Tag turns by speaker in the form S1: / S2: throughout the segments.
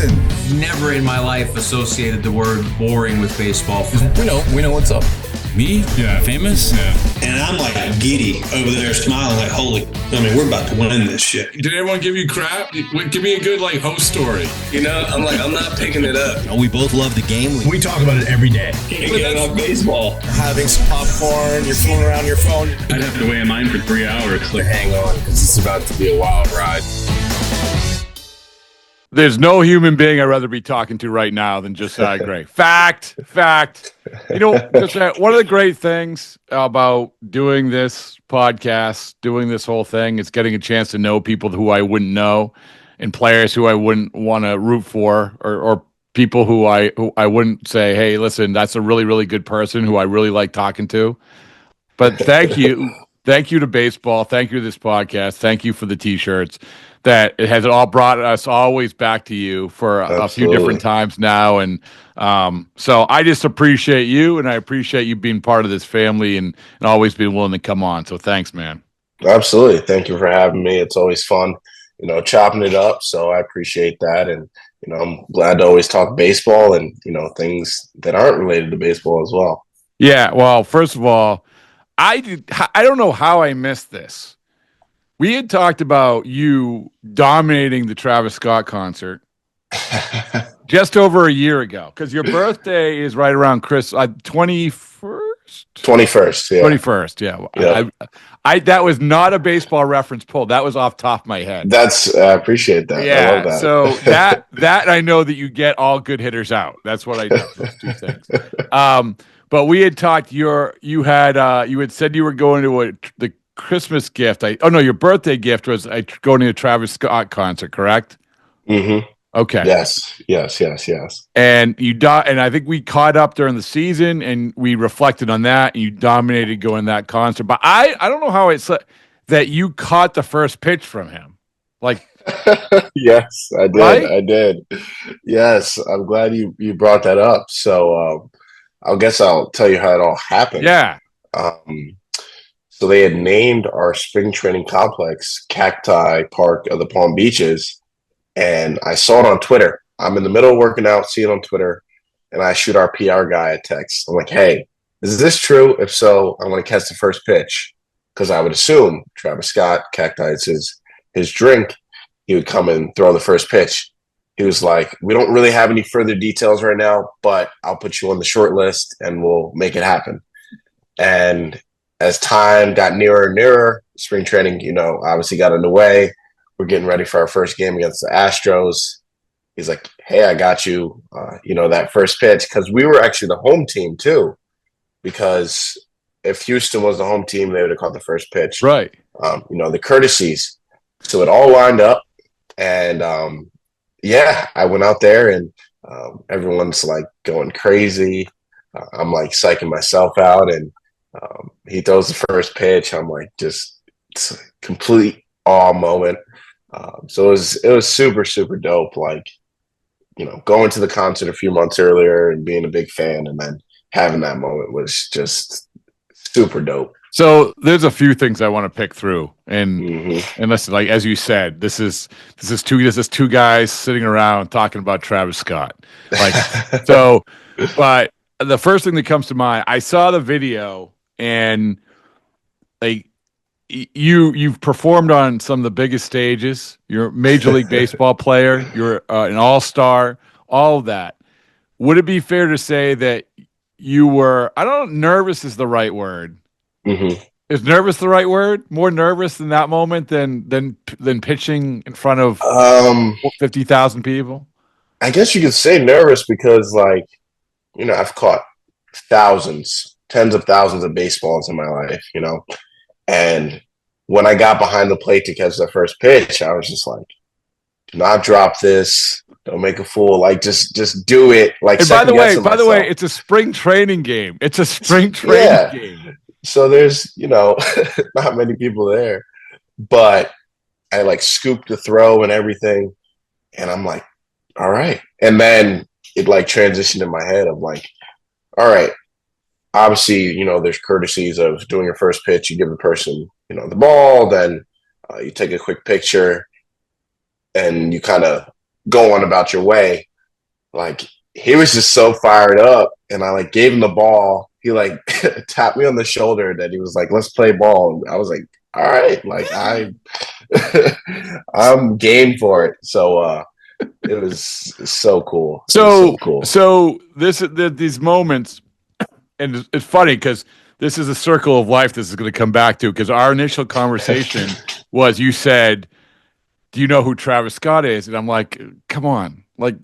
S1: listen.
S2: Never in my life associated the word boring with baseball.
S3: We know what's up.
S4: Me?
S3: Yeah.
S4: Famous? Yeah.
S5: And I'm like giddy over there smiling like, we're about to win this shit.
S4: Did everyone give you crap? Give me a good host story.
S3: I'm not picking it up.
S6: We both love the game.
S1: We talk about it every day.
S3: Can't get enough baseball.
S1: Having some popcorn, you're fooling around your phone.
S7: I'd have to wait in line for 3 hours.
S3: Hang on, because it's about to be a wild ride.
S8: There's no human being I'd rather be talking to right now than Josiah Gray. Fact. Josiah, one of the great things about doing this podcast, doing this whole thing, is getting a chance to know people who I wouldn't know and players who I wouldn't want to root for or people who I wouldn't say, hey, listen, that's a really, really good person who I really like talking to. But thank you. Thank you to baseball. Thank you to this podcast. Thank you for the T-shirts. That it has all brought us always back to you for a few different times now. And so I just appreciate you, and I appreciate you being part of this family and always being willing to come on. So thanks, man.
S9: Absolutely. Thank you for having me. It's always fun, chopping it up. So I appreciate that. And, I'm glad to always talk baseball and, things that aren't related to baseball as well.
S8: Yeah. Well, first of all, I don't know how I missed this. We had talked about you dominating the Travis Scott concert just over a year ago, because your birthday is right around 21st?
S9: 21st, yeah.
S8: 21st, yeah. I that was not a baseball reference pull. That was off the top of my head.
S9: I appreciate that.
S8: Yeah,
S9: I love that.
S8: So that I know that you get all good hitters out. That's what I know, those two things. But we had talked, you had said you were going to the Christmas gift. Your birthday gift was going to a Travis Scott concert, correct?
S9: Mm-hmm.
S8: Okay.
S9: Yes.
S8: And and I think we caught up during the season, and we reflected on that, and you dominated going to that concert. But I don't know how it's that you caught the first pitch from him.
S9: Yes, I did. Right? I did. Yes, I'm glad you brought that up. So I guess I'll tell you how it all happened.
S8: Yeah.
S9: So they had named our spring training complex Cacti Park of the Palm Beaches, and I saw it on Twitter. I'm in the middle of working out, see it on Twitter, and I shoot our PR guy a text. I'm like, hey, is this true? If so, I want to catch the first pitch, because I would assume Travis Scott, Cacti is his drink, he would come and throw the first pitch. He was like, we don't really have any further details right now, but I'll put you on the short list and we'll make it happen. And as time got nearer and nearer, spring training, obviously got underway. We're getting ready for our first game against the Astros. He's like, hey, I got you, that first pitch. Because we were actually the home team, too. Because if Houston was the home team, they would have caught the first pitch.
S8: Right.
S9: The courtesies. So it all lined up. And, I went out there, and everyone's, going crazy. I'm, psyching myself out, and he throws the first pitch. I'm it's a complete awe moment. So it was super, super dope. Going to the concert a few months earlier and being a big fan, and then having that moment was just super dope.
S8: So there's a few things I want to pick through, and listen, as you said, this is two guys sitting around talking about Travis Scott. But the first thing that comes to mind, I saw the video. And you've performed on some of the biggest stages. You're a Major League Baseball player. You're an all-star. All of that. Would it be fair to say that you were? I don't know. Nervous is the right word.
S9: Mm-hmm.
S8: Is nervous the right word? More nervous in that moment than pitching in front of 50,000 people.
S9: I guess you could say nervous because, I've caught tens of thousands of baseballs in my life, and when I got behind the plate to catch the first pitch, I was just like, do not drop this. Don't make a fool. Just do it.
S8: And by the way, it's a spring training game. It's a spring training game.
S9: So there's, not many people there, but I scooped the throw and everything. And I'm like, all right. And then it transitioned in my head of all right. Obviously, there's courtesies of doing your first pitch. You give the person, the ball, then you take a quick picture, and you kind of go on about your way. Like, he was just so fired up, and I like gave him the ball. He like tapped me on the shoulder, that he was like, "Let's play ball." And I was like, "All right, like I'm game for it." So it was so cool.
S8: So
S9: cool.
S8: So these moments, and it's funny because this is a circle of life. This is going to come back to, because our initial conversation was, you said, "Do you know who Travis Scott is?" And I'm like, "Come on, like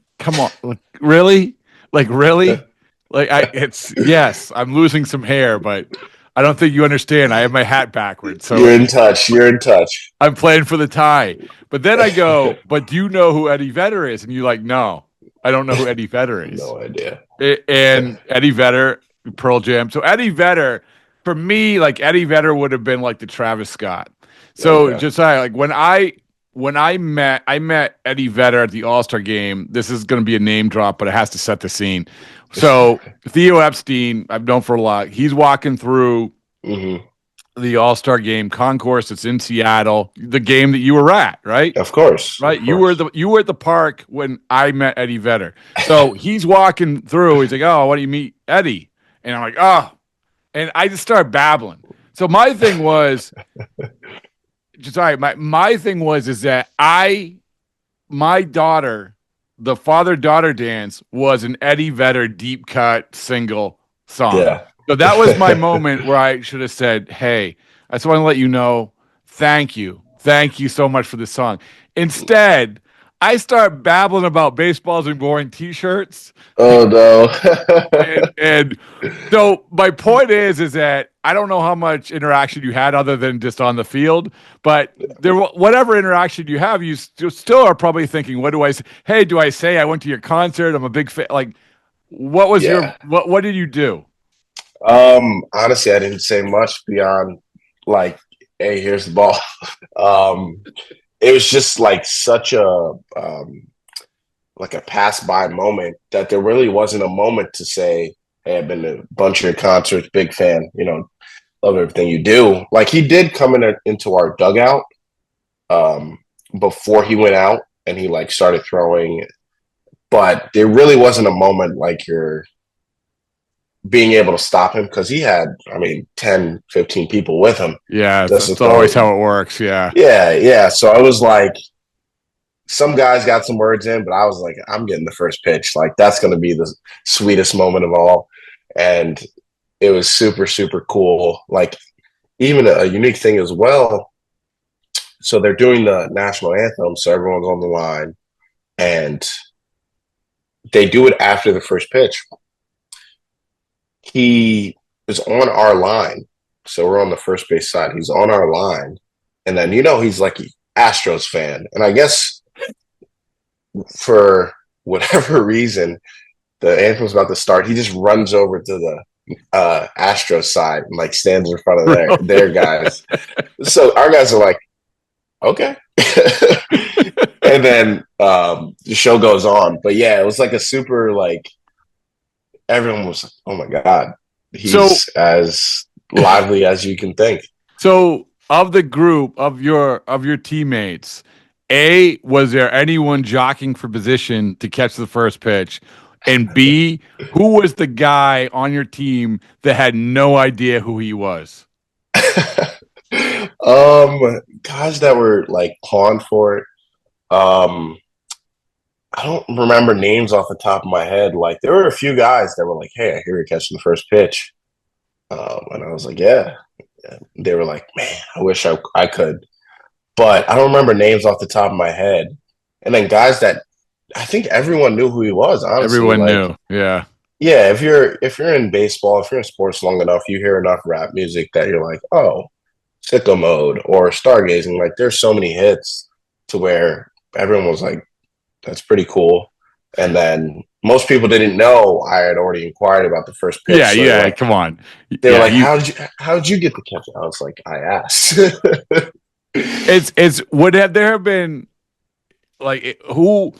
S8: really, really." It's yes, I'm losing some hair, but I don't think you understand. I have my hat backwards, so
S9: You're in touch.
S8: I'm playing for the tie. But then I go, "But do you know who Eddie Vedder is?" And you're like, "No, I don't know who Eddie Vedder is."
S9: No idea.
S8: And Eddie Vedder, Pearl Jam. So Eddie Vedder, for me, like Eddie Vedder would have been like the Travis Scott. So Josiah, like when I met Eddie Vedder at the All-Star game. This is going to be a name drop, but it has to set the scene. So Theo Epstein, I've known for a lot. He's walking through the All-Star game concourse. It's in Seattle, the game that you were at, right?
S9: Of course,
S8: right.
S9: Of course.
S8: You were at the park when I met Eddie Vedder. So he's walking through. He's like, "Oh, why do you meet Eddie?" And I'm like, "Oh," and I just start babbling. So my thing was. Sorry, my thing was is that my daughter, the father-daughter dance was an Eddie Vedder deep cut single song.
S9: Yeah.
S8: So that was my moment where I should have said, "Hey, I just want to let you know, thank you so much for this song." Instead, I start babbling about baseballs and boring T-shirts.
S9: Oh no!
S8: and so my point is that I don't know how much interaction you had other than just on the field, but whatever interaction you have, you still are probably thinking, "What do I say? Hey, do I say I went to your concert? I'm a big fan." Like, what was what did you do?
S9: Honestly, I didn't say much beyond like, "Hey, here's the ball." It was just like such a like a pass by moment that there really wasn't a moment to say, "Hey, I've been to a bunch of your concerts, big fan, love everything you do." Like, he did come into our dugout before he went out, and he like started throwing, but there really wasn't a moment like you're being able to stop him, because he had, 10, 15 people with him.
S8: Yeah, that's always how it works.
S9: Yeah. So I was like, some guys got some words in, but I was like, I'm getting the first pitch. Like, that's going to be the sweetest moment of all. And it was super, super cool. Like, even a unique thing as well. So they're doing the national anthem, so everyone's on the line, and they do it after the first pitch. He is on our line. So we're on the first base side. He's on our line. And then, he's like an Astros fan. And I guess for whatever reason, the anthem's about to start. He just runs over to the Astros side and like stands in front of their guys. So our guys are like, "Okay." And then the show goes on. But yeah, it was like a super like, everyone was like, "Oh my God, he's as lively as you can think."
S8: So, of the group of your teammates, was there anyone jockeying for position to catch the first pitch? And B, who was the guy on your team that had no idea who he was?
S9: Guys that were like pawing for it. I don't remember names off the top of my head. Like, there were a few guys that were like, "Hey, I hear you're catching the first pitch." And I was like, yeah. They were like, "Man, I wish I could." But I don't remember names off the top of my head. And then guys that I think everyone knew who he was, honestly.
S8: Everyone knew, yeah.
S9: Yeah, if you're in baseball, if you're in sports long enough, you hear enough rap music that you're like, "Oh, Sicko Mode" or Stargazing. Like, there's so many hits to where everyone was like, "That's pretty cool." And then most people didn't know I had already inquired about the first pitch.
S8: Yeah, so like, come on.
S9: They were like, how'd you get the catch? I was like, I asked.
S8: Would there have been like who,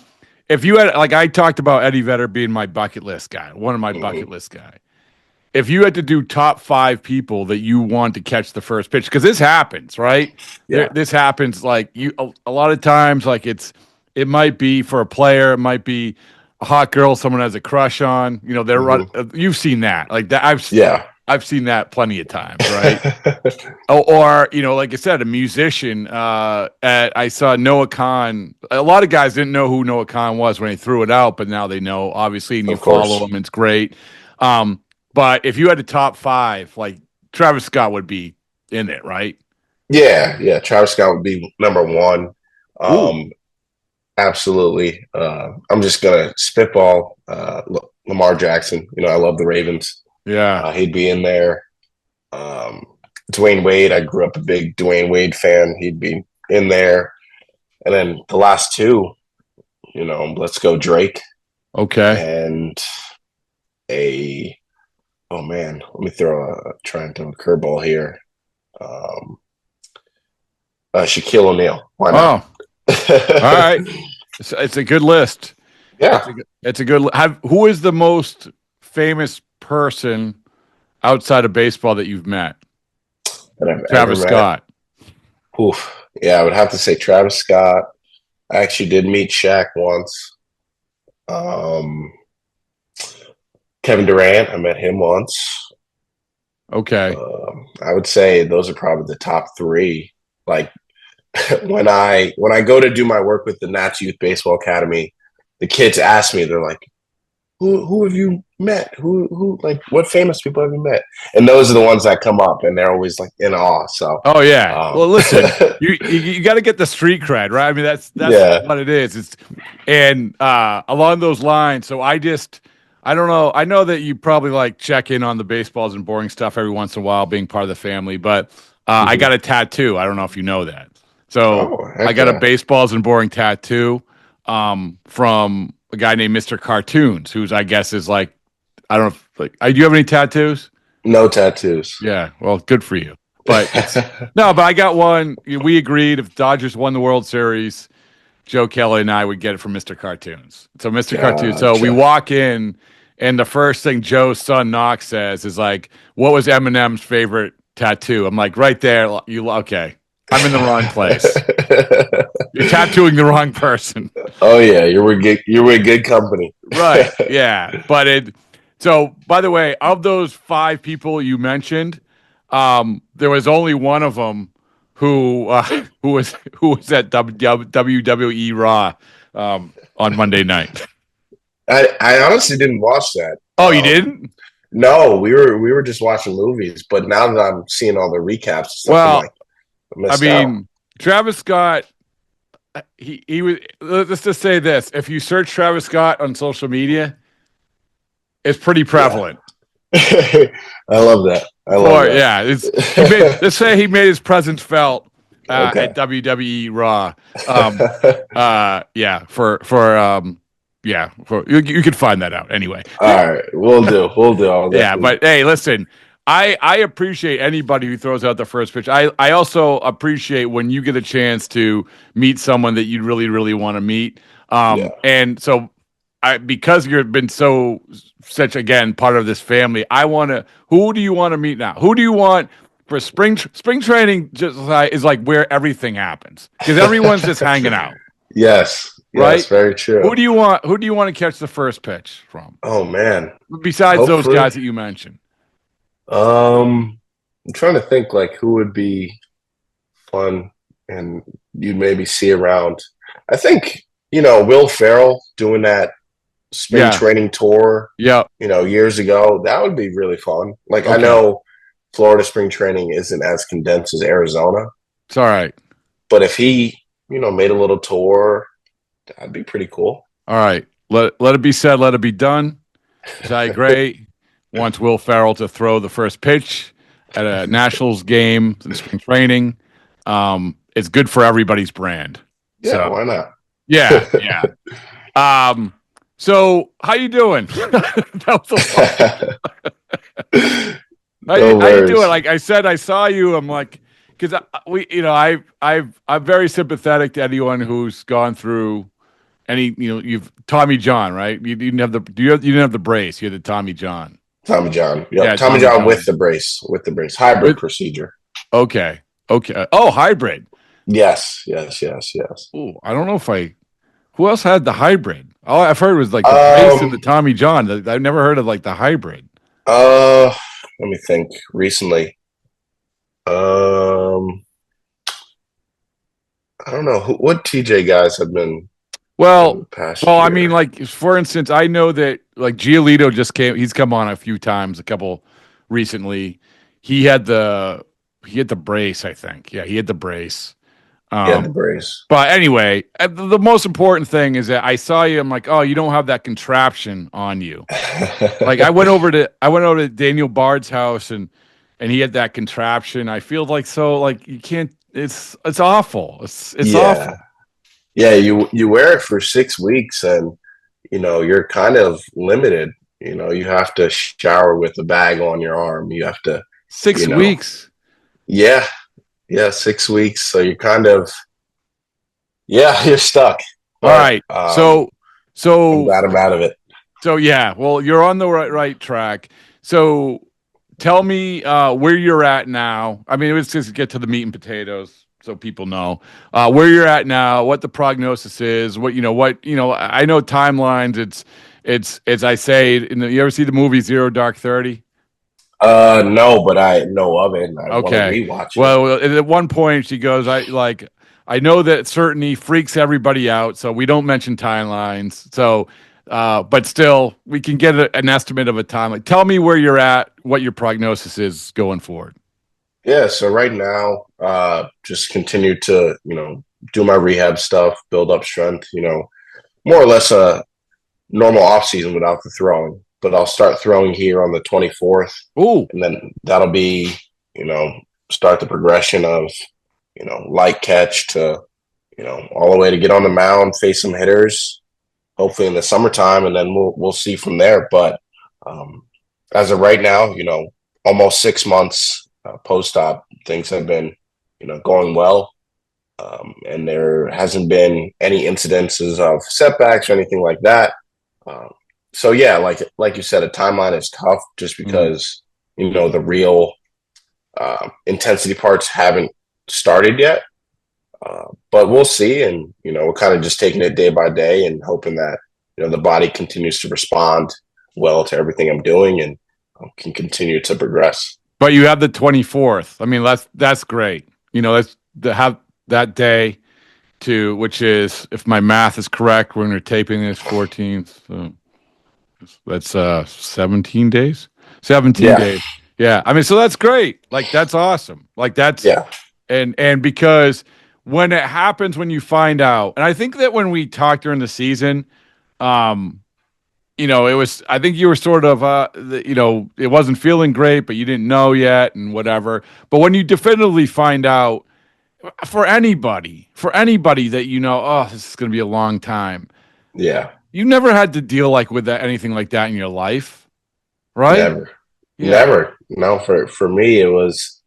S8: if you had, like, I talked about Eddie Vedder being my bucket list guy, one of my bucket list guy. If you had to do top 5 people that you want to catch the first pitch, because this happens, right?
S9: Yeah.
S8: This happens like a lot of times, like it's it might be for a player, it might be a hot girl someone has a crush on. You know, they're you've seen that. Like that I've seen that plenty of times, right? or you know, like I said, a musician. I saw Noah Khan. A lot of guys didn't know who Noah Khan was when he threw it out, but now they know, obviously, and you follow him. It's great. But if you had a top 5, like Travis Scott would be in it, right?
S9: Yeah. Travis Scott would be number 1. Absolutely. I'm just gonna spitball. Lamar Jackson. You know, I love the Ravens.
S8: Yeah,
S9: he'd be in there. Dwayne Wade. I grew up a big Dwayne Wade fan. He'd be in there. And then the last 2, you know, let's go Drake.
S8: Okay.
S9: And let me try and throw a curveball here. Shaquille O'Neal. Why not?
S8: All right. It's a good list.
S9: Yeah.
S8: It's a good. Who is the most famous person outside of baseball that you've met? Travis Scott.
S9: Oof. Yeah, I would have to say Travis Scott. I actually did meet Shaq once. Kevin Durant, I met him once.
S8: Okay.
S9: I would say those are probably the top 3. Like when I go to do my work with the Nats Youth Baseball Academy, the kids ask me, they're like, who have you met? Who like what famous people have you met? And those are the ones that come up, and they're always like in awe. So
S8: well, listen, you got to get the street cred, right? I mean, that's what it is. And along those lines. So I don't know. I know that you probably like check in on the baseballs and boring stuff every once in a while, being part of the family. But I got a tattoo. I don't know if you know that. So I got a baseballs and boring tattoo from a guy named Mr. Cartoons, who's I guess is like, I don't know if do you have any tattoos?
S9: No tattoos.
S8: Yeah, well, good for you. But no, but I got one. We agreed if Dodgers won the World Series, Joe Kelly and I would get it from Mr. Cartoons. So Mr. Cartoons. So we walk in, and the first thing Joe's son Knox says is like, "What was Eminem's favorite tattoo?" I'm like, "Right there." Okay? I'm in the wrong place. You're tattooing the wrong person.
S9: Oh yeah, you're with good company.
S8: Right. Yeah. But so by the way, of those 5 people you mentioned, there was only one of them who was at WWE Raw on Monday night.
S9: I honestly didn't watch that.
S8: Oh, you didn't?
S9: No, we were just watching movies. But now that I'm seeing all the recaps,
S8: Travis Scott. He was. Let's just say this: if you search Travis Scott on social media, it's pretty prevalent.
S9: Yeah. I love that.
S8: Yeah, let's say he made his presence felt at WWE Raw. You could find that out anyway.
S9: All right, we'll do.
S8: Yeah, but hey, listen. I appreciate anybody who throws out the first pitch. I also appreciate when you get a chance to meet someone that you really, really want to meet. And so because you've been such again part of this family, who do you want to meet now? Who do you want for spring training? Just is like where everything happens because everyone's just hanging out.
S9: Yes,
S8: right.
S9: Very true.
S8: Who do you want to catch the first pitch from?
S9: Oh man!
S8: Besides those guys that you mentioned.
S9: I'm trying to think like who would be fun and you'd maybe see around. I think, Will Ferrell doing that spring training tour, years ago, that would be really fun. Like I know Florida spring training isn't as condensed as Arizona.
S8: It's all right.
S9: But if he, made a little tour, that'd be pretty cool.
S8: All right. Let it be said, let it be done. Josiah Gray wants Will Ferrell to throw the first pitch at a Nationals game in spring training. It's good for everybody's brand.
S9: Yeah,
S8: so,
S9: why not?
S8: Yeah. So how you doing? That was how you doing? Like I said, I saw you. I'm like, because I'm very sympathetic to anyone who's gone through any. You've Tommy John, right? You didn't have you didn't have the brace. You had the Tommy John.
S9: Tommy John. Yep. Yeah, Tommy John with the brace. Hybrid procedure.
S8: Okay. Oh, hybrid.
S9: Yes.
S8: Ooh, I don't know if I Who else had the hybrid? All I've heard was like the Brace and the Tommy John. I've never heard of like the hybrid.
S9: Let me think. Recently, I don't know what TJ guys have been.
S8: Well,
S9: past
S8: I
S9: year.
S8: mean, like for instance, I know that like Giolito just came. He's come on a few times, a couple recently. He had the brace, I think. Yeah, he had the brace.
S9: Yeah, the brace.
S8: But anyway, the most important thing is that I saw you. I'm like, oh, you don't have that contraption on you. Like I went over to Daniel Bard's house and he had that contraption. I feel like you can't. It's awful. It's awful.
S9: Yeah, you wear it for 6 weeks, and you're kind of limited. You have to shower with a bag on your arm. You have to
S8: 6 weeks.
S9: Yeah. 6 weeks. So you're kind of, you're stuck.
S8: But, all right. So
S9: I'm glad I'm out of it.
S8: So yeah, well, you're on the right track. So tell me where you're at now. I mean, let's just get to the meat and potatoes so people know where you're at now, what the prognosis is, I know timelines. It's as I say, you ever see the movie Zero Dark 30?
S9: No, but I know of it. And I want to rewatch it.
S8: Well, at one point she goes, I know that certainty freaks everybody out, so we don't mention timelines. So, but still, we can get an estimate of a timeline. Tell me where you're at, what your prognosis is going forward.
S9: Yeah, so right now, just continue to, do my rehab stuff, build up strength, more or less a normal off season without the throwing. But I'll start throwing here on the 24th.
S8: Ooh.
S9: And then that'll be, start the progression of, light catch to, all the way to get on the mound, face some hitters, hopefully in the summertime, and then we'll see from there. But as of right now, almost 6 months post-op, things have been, going well. And there hasn't been any incidences of setbacks or anything like that. So yeah, like you said, a timeline is tough just because the real intensity parts haven't started yet. But we'll see, and we're kind of just taking it day by day and hoping that the body continues to respond well to everything I'm doing and can continue to progress.
S8: But you have the 24th. I mean, that's great. That's have that day to which is, if my math is correct, we're going to taping this 14th. So that's 17 days. 17 days. Yeah. I mean, so that's great. Like that's awesome. Like that's and because when it happens, when you find out, and I think that when we talked during the season, it was, I think you were sort of, it wasn't feeling great, but you didn't know yet and whatever. But when you definitively find out, for anybody that this is going to be a long time.
S9: Yeah.
S8: You never had to deal with that, anything like that in your life, right?
S9: Never. No, for me, it was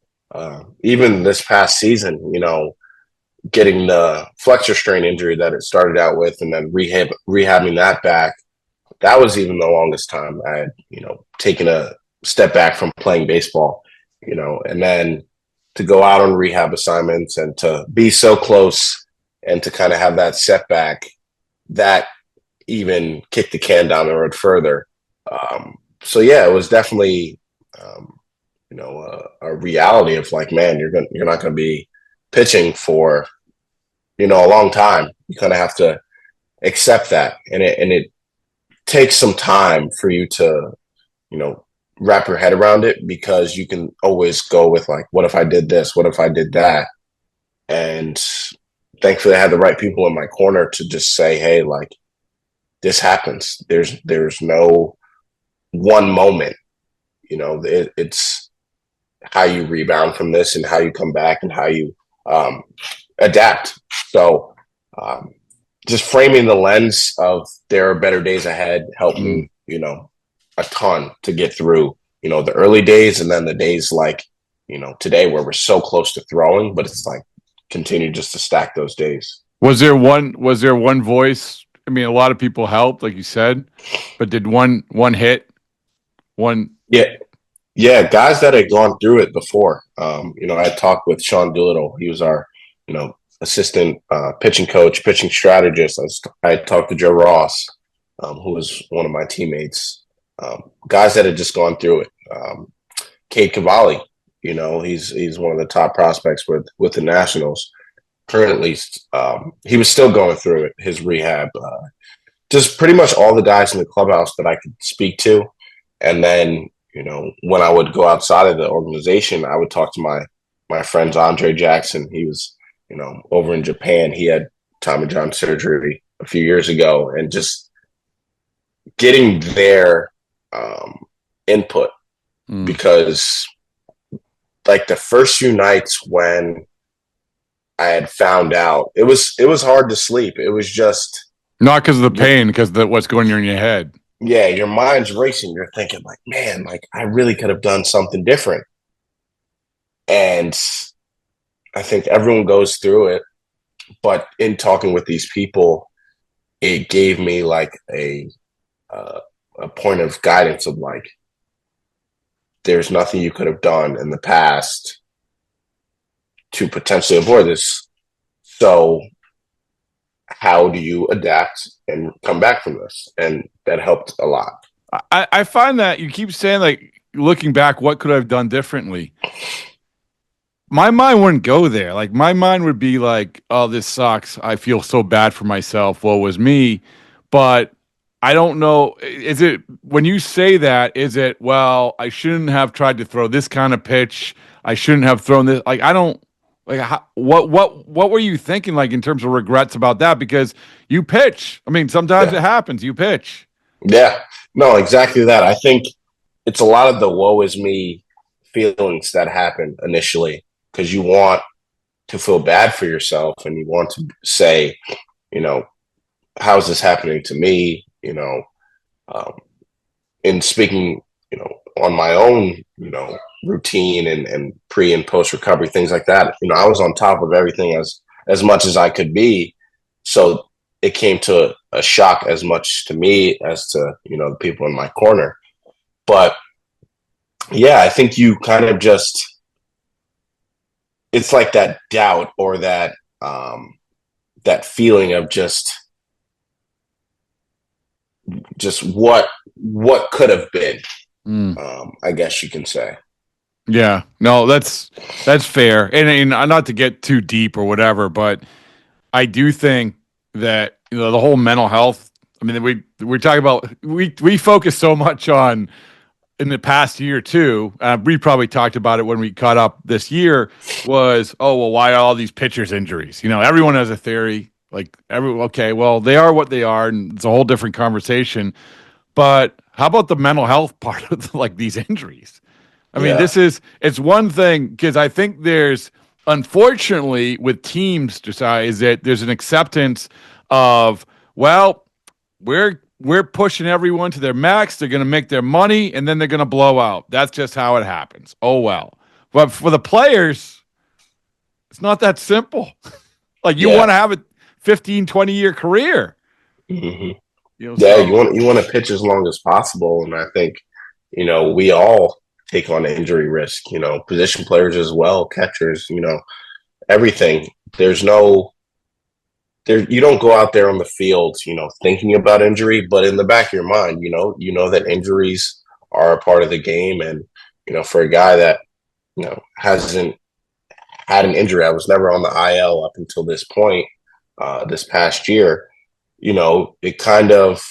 S9: even this past season, getting the flexor strain injury that it started out with and then rehabbing that back. That was even the longest time I had, taken a step back from playing baseball, and then to go out on rehab assignments and to be so close and to kind of have that setback that even kicked the can down the road further. So yeah, it was definitely, a reality of like, man, you're not going to be pitching for, a long time. You kind of have to accept that. And it takes some time for you to, wrap your head around it, because you can always go with like, what if I did this? What if I did that? And thankfully I had the right people in my corner to just say, hey, like, this happens. There's no one moment, it's how you rebound from this and how you come back and how you adapt. So just framing the lens of there are better days ahead helped me, a ton to get through, the early days, and then the days like, today where we're so close to throwing, but it's like continue just to stack those days. Was there one voice? I mean, a lot of people helped, like you said, but did one hit? Yeah, guys that had gone through it before. I talked with Sean Doolittle. He was our, assistant pitching coach, pitching strategist. I talked to Joe Ross, who was one of my teammates, guys that had just gone through it. Cade Cavalli, he's one of the top prospects with the Nationals. Currently, he was still going through it, his rehab. Just pretty much all the guys in the clubhouse that I could speak to. And then, when I would go outside of the organization, I would talk to my friends, Andre Jackson. He was, over in Japan. He had Tommy John surgery a few years ago, and just getting their input, because like the first few nights when I had found out, it was hard to sleep. It was just
S8: not because of the pain, because of what's going on in your head.
S9: Yeah, your mind's racing. You're thinking like, man, like I really could have done something different. And I think everyone goes through it, but in talking with these people, it gave me like a point of guidance of like, there's nothing you could have done in the past to potentially avoid this. So how do you adapt and come back from this? And that helped a lot.
S8: I find that you keep saying, like, looking back, what could I have done differently? My mind wouldn't go there. Like, my mind would be like, oh, this sucks. I feel so bad for myself. Woe was me. But I don't know. Is it, when you say that, is it, well, I shouldn't have tried to throw this kind of pitch. I shouldn't have thrown this. Like, I don't, like, what were you thinking, like, in terms of regrets about that? Because you pitch. I mean, sometimes it happens. You pitch.
S9: Yeah. No, exactly that. I think it's a lot of the woe is me feelings that happen initially, because you want to feel bad for yourself and you want to say, how is this happening to me? In speaking, on my own, routine and pre and post recovery, things like that. I was on top of everything as much as I could be. So it came to a shock as much to me as to, the people in my corner. But yeah, I think you kind of just, it's like that doubt or that feeling of just what could have been, I guess you can say.
S8: Yeah, no, that's fair. And not to get too deep or whatever, but I do think that, the whole mental health, I mean, we're talking about, we focus so much on, in the past year too, we probably talked about it when we caught up this year, was, oh, well, why are all these pitchers injuries? Everyone has a theory, like, okay, well, they are what they are, and it's a whole different conversation. But how about the mental health part of like these injuries? I mean, it's one thing, because I think there's, unfortunately, with teams, Josiah, is that there's an acceptance of, well, we're pushing everyone to their max. They're going to make their money, and then they're going to blow out. That's just how it happens. Oh, well. But for the players, it's not that simple. Like, you want to have a 15, 20-year career.
S9: Mm-hmm. You want to pitch as long as possible. And I think, we all take on injury risk, position players as well, catchers, everything. You don't go out there on the field, thinking about injury, but in the back of your mind, that injuries are a part of the game. And, for a guy that, hasn't had an injury, I was never on the IL up until this point, this past year, it kind of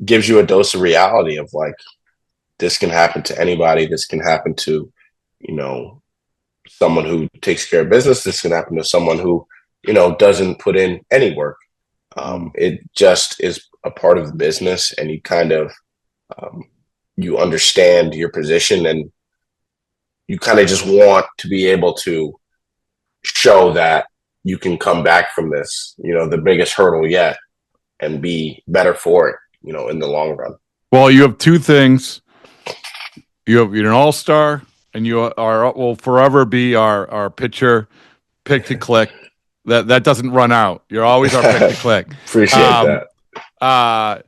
S9: gives you a dose of reality of like, this can happen to anybody. This can happen to, someone who takes care of business. This can happen to someone who, doesn't put in any work. It just is a part of the business, and you kind of, you understand your position, and you kind of just want to be able to show that you can come back from this, the biggest hurdle yet, and be better for it, in the long run. Well,
S8: you have two things. You're an all-star, and you will forever be our pitcher, pick to click. That doesn't run out. You're always our pick to click.
S9: Appreciate that.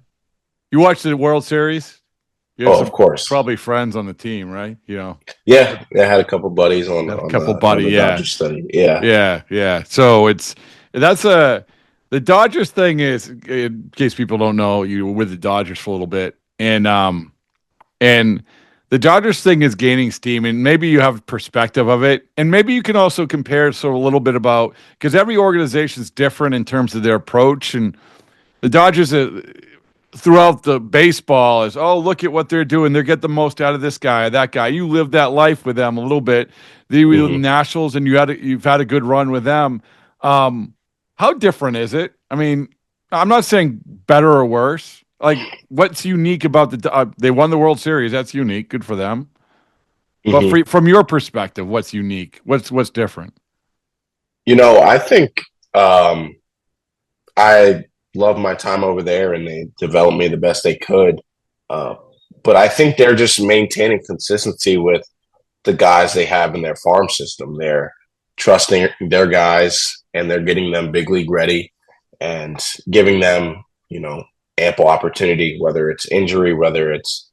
S8: You watched the World Series?
S9: Of course.
S8: Probably friends on the team, right? You know.
S9: Yeah, I had a couple buddies on the
S8: Dodgers
S9: study. Yeah.
S8: So the Dodgers thing is, in case people don't know, you were with the Dodgers for a little bit, and the Dodgers thing is gaining steam, and maybe you have perspective of it, and maybe you can also compare a little bit about, because every organization is different in terms of their approach, and the Dodgers throughout the baseball is, oh, look at what they're doing. They get the most out of this guy or that guy. You lived that life with them a little bit. The Nationals, and you've had a good run with them. How different is it? I mean, I'm not saying better or worse. Like, what's unique about they won the World Series? That's unique. Good for them. But from your perspective, what's unique? What's different?
S9: I think I love my time over there, and they developed me the best they could. But I think they're just maintaining consistency with the guys they have in their farm system. They're trusting their guys, and they're getting them big league ready and giving them, ample opportunity, whether it's injury, whether it's,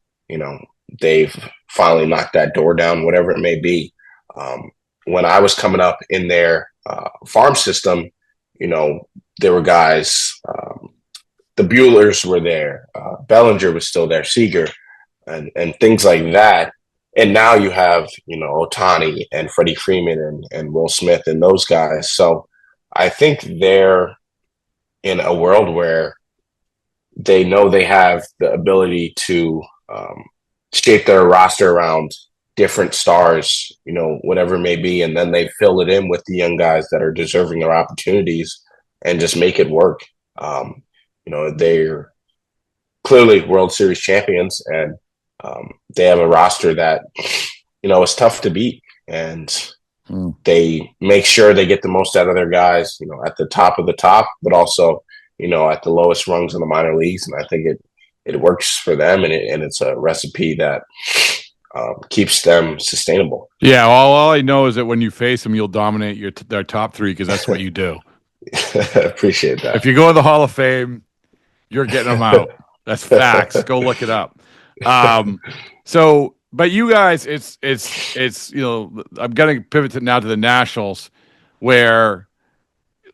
S9: they've finally knocked that door down, whatever it may be. When I was coming up in their farm system, there were guys, the Buehlers were there, Bellinger was still there, Seager, and things like that. And now you have, Ohtani and Freddie Freeman and Will Smith and those guys. So I think they're in a world where they know they have the ability to shape their roster around different stars, whatever it may be. And then they fill it in with the young guys that are deserving their opportunities and just make it work. They're clearly World Series champions, and they have a roster that, is tough to beat. And they make sure they get the most out of their guys, at the top of the top, but also, at the lowest rungs in the minor leagues. And I think it works for them, and it's a recipe that keeps them sustainable.
S8: Yeah, all I know is that when you face them, you'll dominate their top three, because that's what you do.
S9: Appreciate that.
S8: If you go to the Hall of Fame, you're getting them out. That's facts. Go look it up. But you guys, it's I'm going to pivot now to the Nationals, where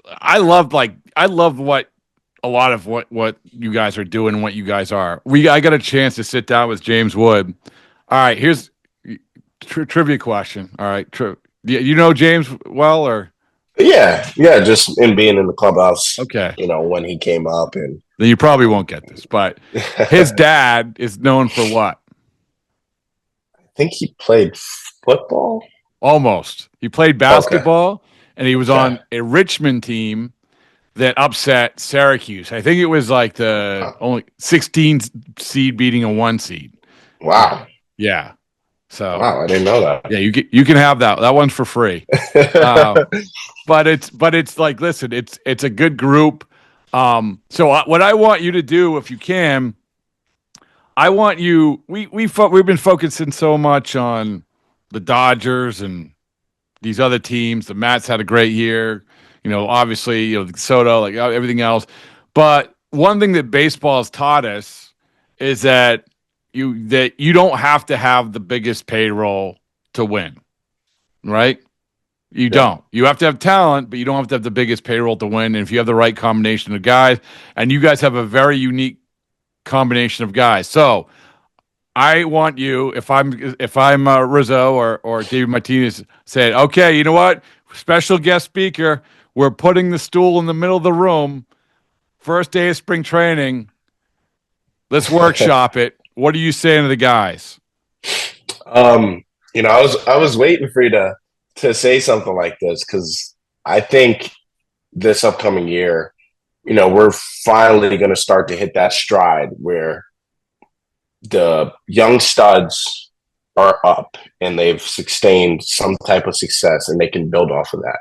S8: I love what a lot of what you guys are doing and what you guys are. I got a chance to sit down with James Wood. All right, here's trivia question. All right, you know James well, or?
S9: Yeah, just in being in the clubhouse.
S8: Okay.
S9: When he came up, and
S8: then you probably won't get this, but his dad is known for what?
S9: I think he played football.
S8: Almost. He played basketball, and he was on a Richmond team that upset Syracuse. I think it was like the only 16 seed beating a 1 seed.
S9: Wow.
S8: Yeah. So
S9: wow, I didn't know that.
S8: Yeah, you can have that. That one's for free. But it's like, listen, it's a good group. So what I want you to do, if you can, I want you. We've been focusing so much on the Dodgers and these other teams. The Mets had a great year. Obviously, Soto, like everything else. But one thing that baseball has taught us is that you don't have to have the biggest payroll to win, right? You don't. You have to have talent, but you don't have to have the biggest payroll to win. And if you have the right combination of guys, and you guys have a very unique combination of guys. So I want you, if I'm Rizzo or David Martinez, say, okay, you know what? Special guest speaker, we're putting the stool in the middle of the room. First day of spring training. Let's workshop it. What are you saying to the guys?
S9: I was waiting for you to say something like this, because I think this upcoming year, we're finally going to start to hit that stride where the young studs are up and they've sustained some type of success, and they can build off of that.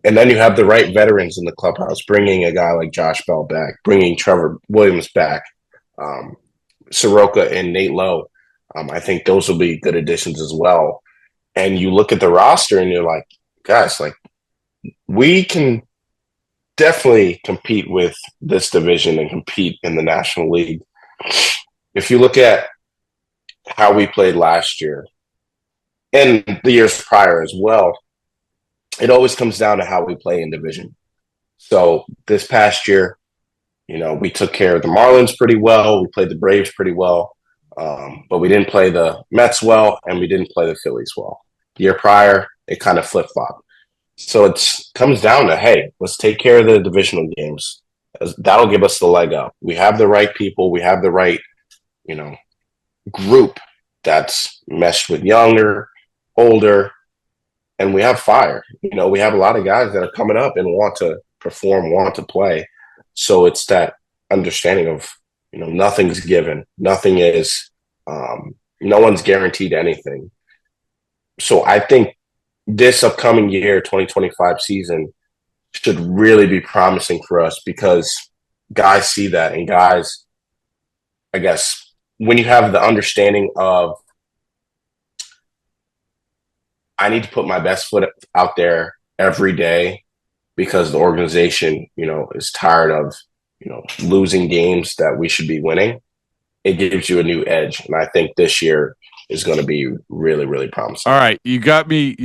S9: And then you have the right veterans in the clubhouse, bringing a guy like Josh Bell back, bringing Trevor Williams back, Soroka and Nate Lowe. I think those will be good additions as well. And you look at the roster and you're like, guys, like, we can definitely compete with this division and compete in the National League. If you look at how we played last year and the years prior as well, it always comes down to how we play in division. So this past year, we took care of the Marlins pretty well. We played the Braves pretty well, but we didn't play the Mets well, and we didn't play the Phillies well. The year prior, it kind of flip-flopped. So it comes down to, hey, let's take care of the divisional games. That'll give us the leg up. We have the right people. We have the right, group that's meshed with younger, older, and we have fire. We have a lot of guys that are coming up and want to perform, want to play. So it's that understanding of, nothing's given. Nothing is, no one's guaranteed anything. So I think this upcoming year, 2025 season, should really be promising for us because guys see that. And guys, I guess, when you have the understanding of, I need to put my best foot out there every day because the organization, is tired of, losing games that we should be winning. It gives you a new edge. And I think this year is going to be really, really promising.
S8: All right. You got me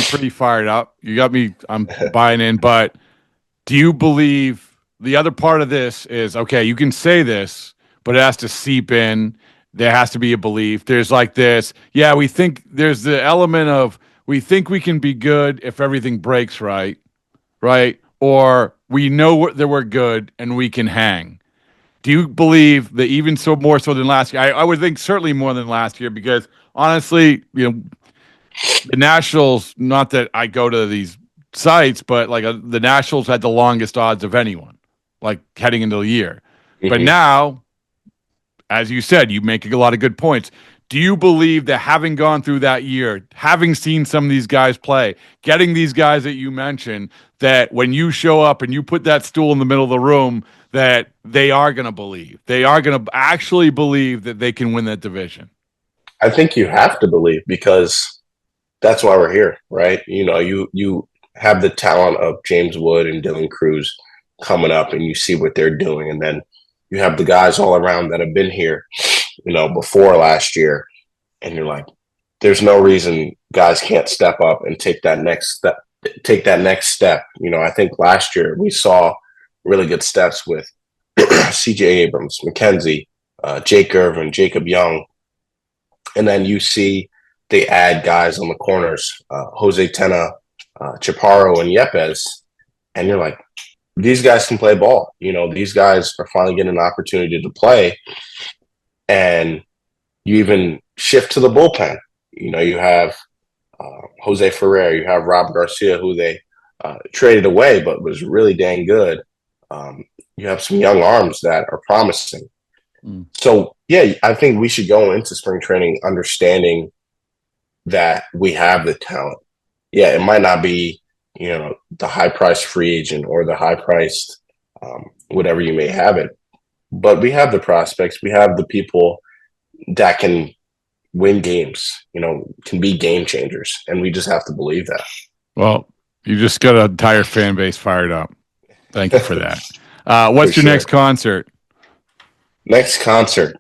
S8: pretty fired up. I'm buying in, but do you believe the other part of this is, okay, you can say this, but it has to seep in. There has to be a belief. There's like this. Yeah, we think there's the element of, we think we can be good if everything breaks right? Or we know that we're good and we can hang. Do you believe that even so more so than last year? I would think certainly more than last year because honestly, the Nationals, not that I go to these sites, but the Nationals had the longest odds of anyone, heading into the year. Mm-hmm. But now, as you said, you make a lot of good points. Do you believe that having gone through that year, having seen some of these guys play, getting these guys that you mentioned, that when you show up and you put that stool in the middle of the room, that they are going to believe? They are going to actually believe that they can win that division?
S9: I think you have to believe because that's why we're here, right? You have the talent of James Wood and Dylan Cruz coming up and you see what they're doing. And then you have the guys all around that have been here, before last year. And you're like, there's no reason guys can't step up and take that next step. I think last year we saw really good steps with CJ Abrams, McKenzie, Jake Irvin, Jacob Young. And then you see they add guys on the corners, Jose Tena, Chaparro, and Yepes. And you're like, these guys can play ball. These guys are finally getting an opportunity to play. And you even shift to the bullpen. You have Jose Ferrer, you have Rob Garcia, who they traded away, but was really dang good. You have some young arms that are promising. Mm. So, yeah, I think we should go into spring training understanding that we have the talent. Yeah, it might not be, the high-priced free agent or the high-priced whatever you may have it, but we have the prospects. We have the people that can win games, can be game changers, and we just have to believe that.
S8: Well, you just got an entire fan base fired up. Thank you for that. What's your next concert?
S9: Next concert.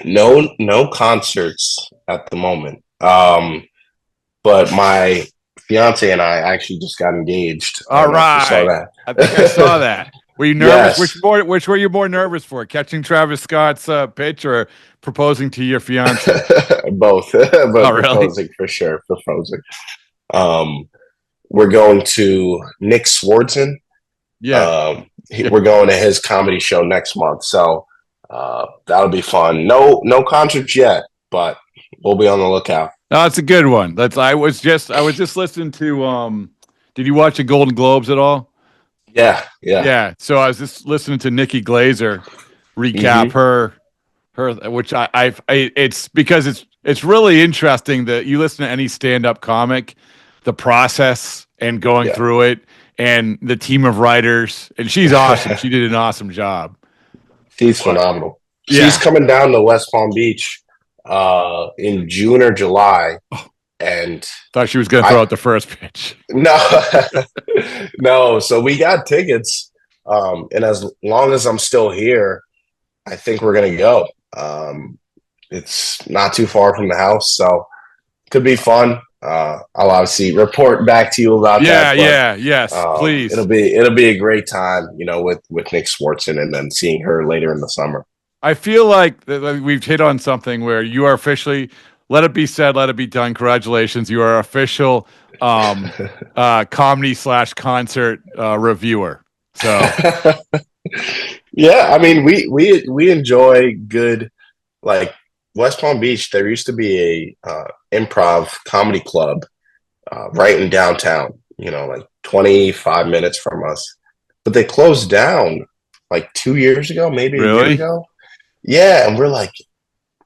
S9: No concerts at the moment. But my fiance and I actually just got engaged.
S8: All right. Saw that. I think I saw that. Were you nervous? Yes. Which were you more nervous for? Catching Travis Scott's pitch or proposing to your fiance?
S9: Both. But proposing for sure. Proposing. We're going to Nick Swardson.
S8: Yeah.
S9: We're going to his comedy show next month. So that'll be fun. No concerts yet, but we'll be on the lookout.
S8: No, it's a good one. I was just listening to did you watch the Golden Globes at all?
S9: Yeah.
S8: So I was just listening to Nikki Glaser recap her, which it's because it's really interesting that you listen to any stand-up comic, the process and going through it, and the team of writers, and she's awesome. She did an awesome job.
S9: She's phenomenal. Yeah. She's coming down to West Palm Beach in June or July. And
S8: thought she was going to throw out the first pitch.
S9: No. So we got tickets. And as long as I'm still here, I think we're going to go. it's not too far from the house, so could be fun. I'll obviously report back to you about that.
S8: Yes, please.
S9: It'll be a great time, with Nick Swartzen and then seeing her later in the summer.
S8: I feel like we've hit on something where you are officially, let it be said, let it be done. Congratulations. You are official comedy/concert reviewer. So
S9: yeah, I mean, we enjoy good, like West Palm Beach. There used to be a improv comedy club right in downtown, like 25 minutes from us, but they closed down like 2 years ago, maybe a year ago. Yeah, and we're like,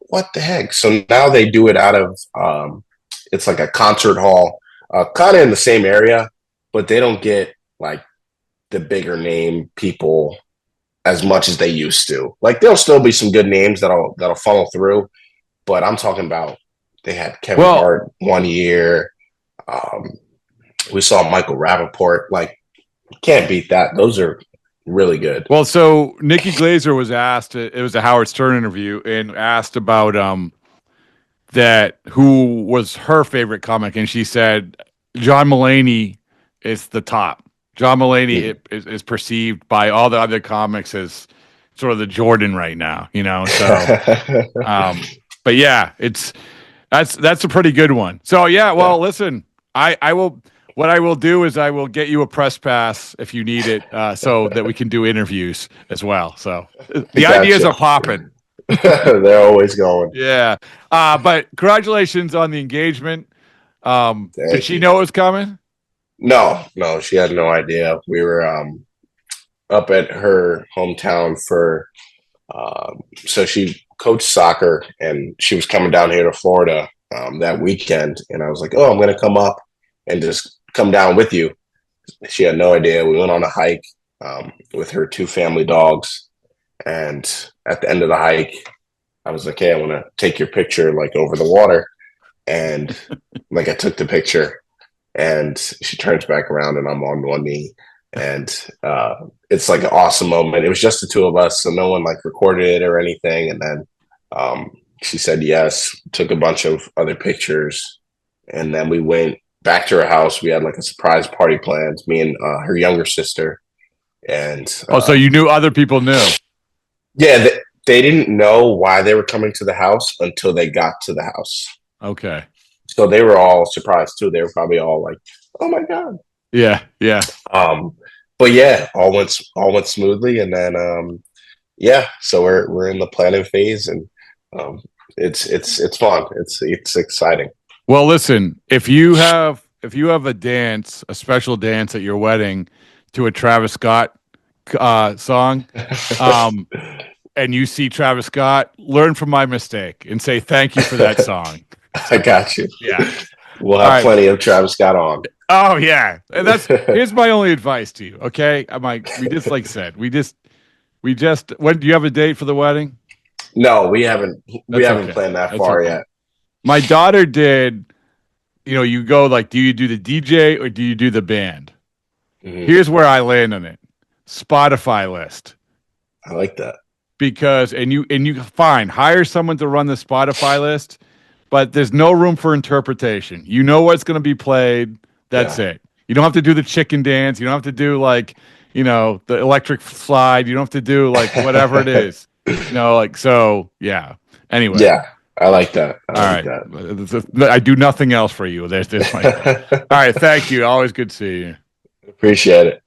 S9: what the heck? So now they do it out of it's like a concert hall, kind of in the same area, but they don't get like the bigger name people as much as they used to. Like there'll still be some good names that'll funnel through, but I'm talking about they had Kevin Hart one year. We saw Michael Rappaport. Like, can't beat that. Those are really good.
S8: Well, so Nikki Glazer was asked, it was a Howard Stern interview, and asked about that who was her favorite comic, and she said John Mulaney is the top. John Mulaney is perceived by all the other comics as sort of the Jordan right now, so but yeah, that's a pretty good one. So yeah, well, listen, I will. What I will do is I will get you a press pass if you need it, so that we can do interviews as well. So the ideas are popping.
S9: They're always going.
S8: Yeah. But congratulations on the engagement. Did she know it was coming?
S9: No, she had no idea. We were up at her hometown for so she coached soccer, and she was coming down here to Florida that weekend, and I was like, oh, I'm going to come up and just come down with you. She had no idea. We went on a hike with her 2 family dogs, and at the end of the hike, I was like, hey, I want to take your picture like over the water, and like I took the picture, and she turns back around and I'm on one knee, and it's like an awesome moment. It was just the 2 of us, so no one like recorded it or anything, and then she said yes, took a bunch of other pictures, and then we went back to her house. We had like a surprise party planned, me and her younger sister. And
S8: so you knew other people knew?
S9: Yeah, they didn't know why they were coming to the house until they got to the house.
S8: Okay.
S9: So they were all surprised too. They were probably all like, "Oh my god!"
S8: Yeah.
S9: But yeah, all went smoothly, and then so we're in the planning phase, and it's fun. It's exciting.
S8: Well, listen, if you have a special dance at your wedding to a Travis Scott song, and you see Travis Scott, learn from my mistake and say thank you for that song.
S9: I got you.
S8: Yeah.
S9: We'll have plenty of Travis Scott on.
S8: Oh yeah. And here's my only advice to you. Okay. We just when do you have a date for the wedding?
S9: No, we haven't planned that far yet.
S8: My daughter did, you go like, do you do the DJ or do you do the band? Mm-hmm. Here's where I land on it. Spotify list.
S9: I like that.
S8: Because, and you hire someone to run the Spotify list, but there's no room for interpretation. You know what's going to be played. That's it. You don't have to do the chicken dance. You don't have to do like, the electric slide. You don't have to do like whatever it is. So yeah. Anyway.
S9: Yeah. I like that.
S8: I do nothing else for you. There's this. All right. Thank you. Always good to see you.
S9: Appreciate it.